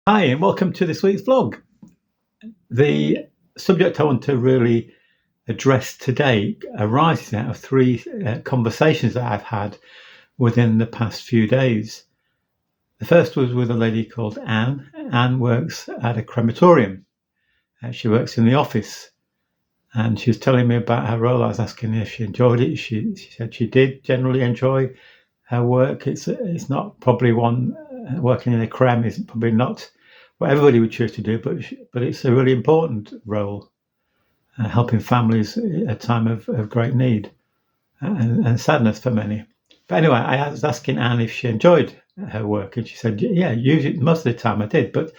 Hi, and welcome to this week's vlog. The subject I want to really address today arises out of three conversations that I've had within the past few days. The first was with a lady called Anne. Anne works at a crematorium. She works in the office, and she was telling me about her role. I was asking her if she enjoyed it. She said she did generally enjoy her work. It's not probably one working in a crem is probably not what everybody would choose to do, but it's a really important role, helping families at a time of great need and sadness for many. But anyway, I was asking Anne if she enjoyed her work, and she said, "Yeah, usually most of the time I did." But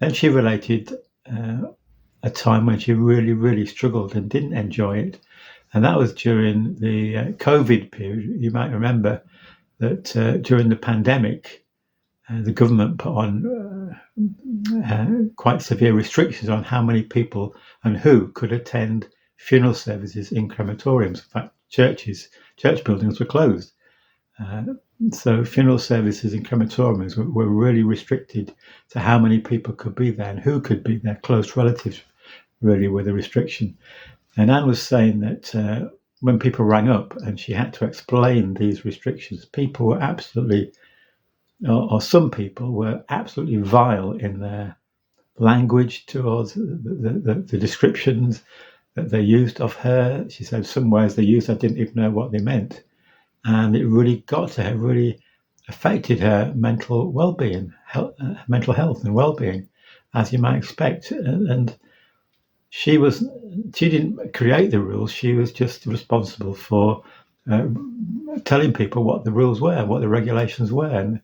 then she related a time when she really, really struggled and didn't enjoy it, and that was during the COVID period. You might remember that during the pandemic, the government put on quite severe restrictions on how many people and who could attend funeral services in crematoriums. In fact, church buildings were closed. Uh, so funeral services in crematoriums were really restricted to how many people could be there and who could be there. Close relatives really were the restriction. And Anne was saying that when people rang up and she had to explain these restrictions, people were absolutely, or some people were absolutely vile in their language towards the descriptions that they used of her. She said some words they used, I didn't even know what they meant. And it really got to her, really affected her mental well-being, mental health and well-being, as you might expect. And she didn't create the rules. She was just responsible for uh, telling people what the rules were, what the regulations were.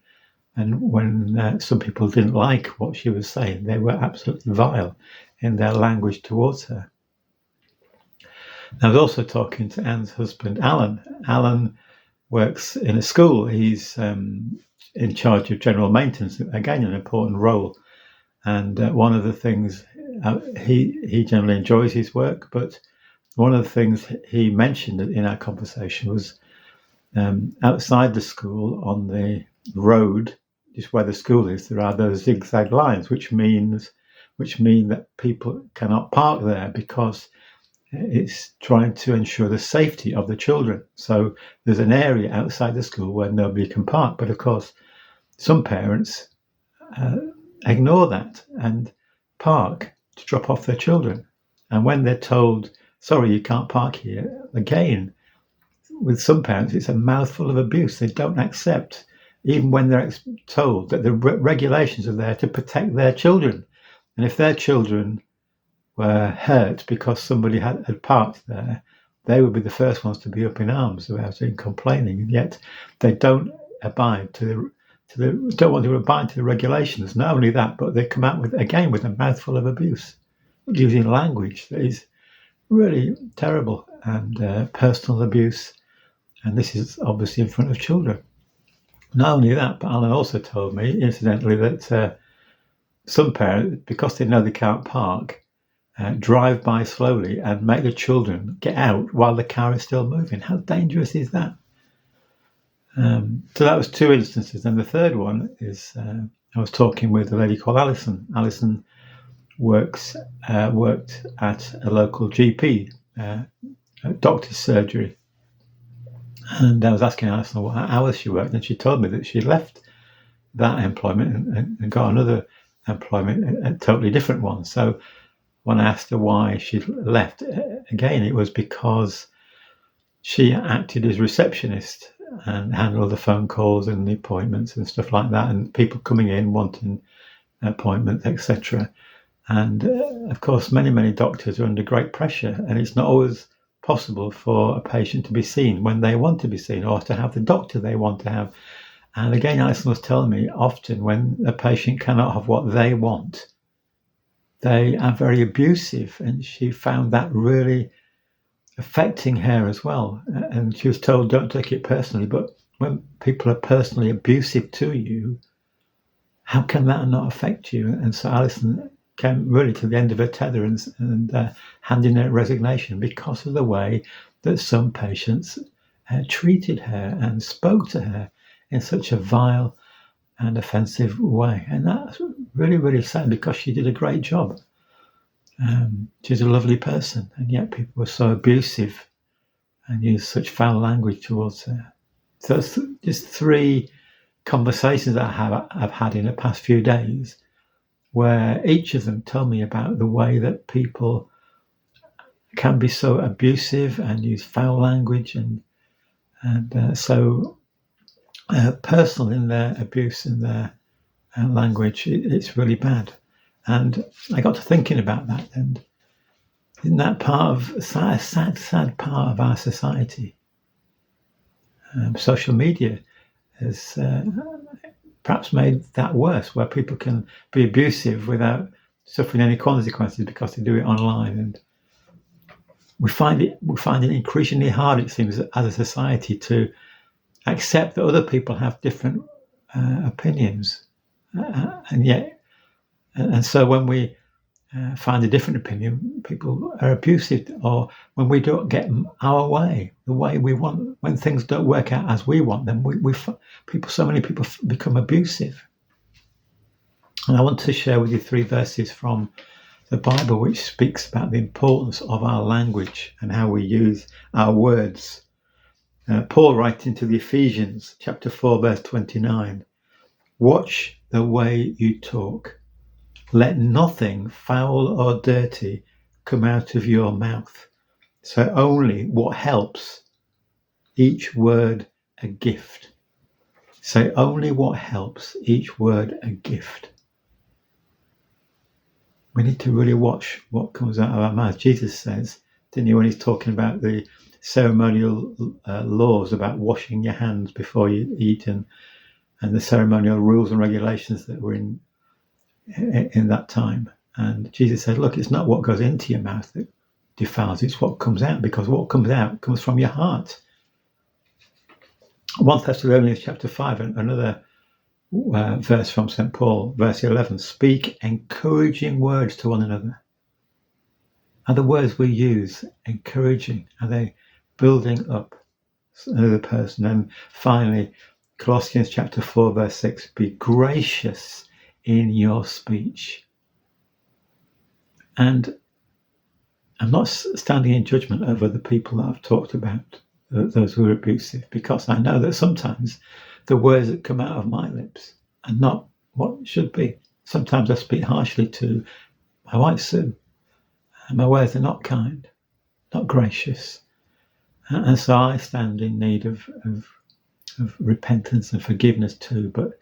And when some people didn't like what she was saying, they were absolutely vile in their language towards her. I was also talking to Anne's husband, Alan. Alan works in a school. He's in charge of general maintenance, again, an important role. And one of the things he generally enjoys his work, but one of the things he mentioned in our conversation was outside the school on the road, just where the school is, there are those zigzag lines, which mean that people cannot park there because it's trying to ensure the safety of the children. So there's an area outside the school where nobody can park. But of course, some parents uh, ignore that and park to drop off their children. And when they're told, sorry, you can't park here, again, with some parents, it's a mouthful of abuse. They don't accept, even when they're told that the regulations are there to protect their children. And if their children were hurt because somebody had parked there, they would be the first ones to be up in arms about it and complaining. And yet they don't abide don't want to abide to the regulations. Not only that, but they come out with a mouthful of abuse, using language that is really terrible and personal abuse. And this is obviously in front of children. Not only that, but Alan also told me, incidentally, that some parents, because they know they can't park, drive by slowly and make the children get out while the car is still moving. How dangerous is that? So that was two instances. And the third one is I was talking with a lady called Alison. Alison worked at a local GP, doctor's surgery. And I was asking Alison what hours she worked, and she told me that she left that employment and got another employment, a totally different one. So when I asked her why she left, again, it was because she acted as receptionist and handled the phone calls and the appointments and stuff like that, and people coming in wanting appointments, etc. And of course, many doctors are under great pressure, and it's not always possible for a patient to be seen when they want to be seen or to have the doctor they want to have. And again, Alison was telling me often when a patient cannot have what they want, they are very abusive, and she found that really affecting her as well. And she was told, don't take it personally, but when people are personally abusive to you, how can that not affect you? And so Alison came really to the end of her tether and handed in her resignation because of the way that some patients treated her and spoke to her in such a vile and offensive way. And that really, really sad because she did a great job. She's a lovely person, and yet people were so abusive and used such foul language towards her. So it's just 3 conversations that I've had in the past few days, where each of them tell me about the way that people can be so abusive and use foul language and so personal in their abuse and their language. It's really bad. And I got to thinking about that, and isn't that part of a sad part of our society? Social media has perhaps made that worse, where people can be abusive without suffering any consequences because they do it online. And we find it increasingly hard, it seems, as a society to accept that other people have different opinions, and so when we find a different opinion, people are abusive, or when we don't get our way, the way we want, when things don't work out as we want them, so many people become abusive. And I want to share with you 3 verses from the Bible which speaks about the importance of our language and how we use our words. Paul writing to the Ephesians, chapter 4, verse 29, "Watch the way you talk. Let nothing foul or dirty come out of your mouth. So only what helps, each word a gift." Say only what helps, each word a gift. We need to really watch what comes out of our mouth. Jesus says, didn't he, when he's talking about the ceremonial laws about washing your hands before you eat, and the ceremonial rules and regulations that were in that time. And Jesus said, look, it's not what goes into your mouth that defiles, it's what comes out, because what comes out comes from your heart. 1 Thessalonians chapter 5, another verse from St. Paul, verse 11, "Speak encouraging words to one another." Are the words we use encouraging? Are they building up another person? And finally, Colossians chapter 4, verse 6, "Be gracious in your speech." And I'm not standing in judgment over the people that I've talked about, those who are abusive, because I know that sometimes the words that come out of my lips are not what should be. Sometimes I speak harshly to my wife Sue, and my words are not kind, not gracious. And so I stand in need of repentance and forgiveness too. But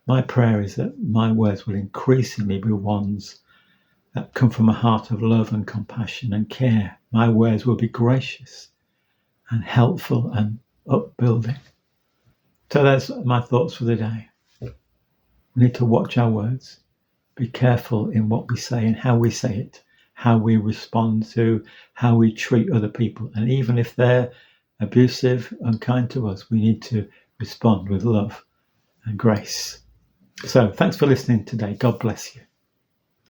my prayer is that my words will increasingly be ones that come from a heart of love and compassion and care. My words will be gracious and helpful and upbuilding. So that's my thoughts for the day. We need to watch our words, be careful in what we say and how we say it, how we respond to, how we treat other people. And even if they're abusive, unkind to us, we need to respond with love and grace. So thanks for listening today. God bless you.